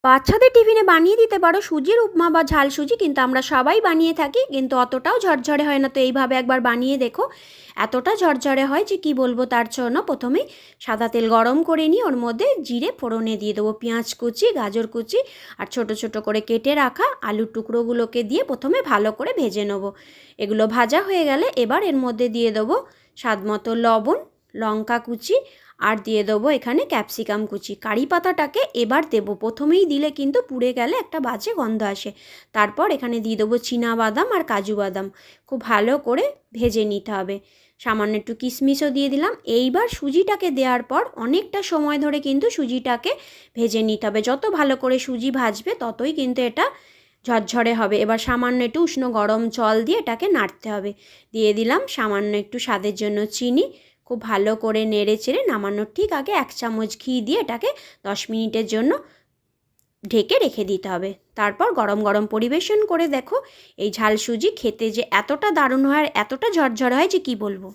বাচ্চাদের টিফিনে বানিয়ে দিতে পারো সুজির উপমা বা ঝাল সুজি, কিন্তু আমরা সবাই বানিয়ে থাকি, কিন্তু অতটাও ঝরঝরে হয় না। তো এইভাবে একবার বানিয়ে দেখো, এতটা ঝরঝরে হয় যে কি বলবো। তার জন্য প্রথমেই সাদা তেল গরম করে নিয়ে ওর মধ্যে জিরে ফোড়নে দিয়ে দেবো, পেঁয়াজ কুচি, গাজর কুচি আর ছোট ছোট করে কেটে রাখা আলুর টুকরোগুলোকে দিয়ে প্রথমে ভালো করে ভেজে নেবো। এগুলো ভাজা হয়ে গেলে এবার এর মধ্যে দিয়ে দেবো স্বাদ মতো লবণ, লঙ্কা কুচি আর দিয়ে দেবো এখানে ক্যাপসিকাম কুচি। কারি পাতাটাকে এবার দেবো, প্রথমেই দিলে কিন্তু পুড়ে গেলে একটা বাজে গন্ধ আসে। তারপর এখানে দিয়ে দেবো বাদাম আর কাজু বাদাম, খুব ভালো করে ভেজে নিতে হবে। সামান্য একটু কিশমিশও দিয়ে দিলাম। এইবার সুজিটাকে দেওয়ার পর অনেকটা সময় ধরে কিন্তু সুজিটাকে ভেজে নিতে হবে। যত ভালো করে সুজি ভাজবে ততই কিন্তু এটা ঝরঝরে হবে। এবার সামান্য একটু উষ্ণ গরম জল দিয়ে এটাকে নাড়তে হবে। দিয়ে দিলাম সামান্য একটু স্বাদের জন্য চিনি। খুব ভালো করে নেড়ে চেড়ে নামানোর ঠিক আগে 1 চামচ ঘি দিয়ে এটাকে 10 মিনিটের জন্য ঢেকে রেখে দিতে হবে। তারপর গরম গরম পরিবেশন করে দেখো, এই ঝাল সুজি খেতে যে এতটা দারুণ হয় আর এতটা ঝরঝরে হয় যে কি বলবো।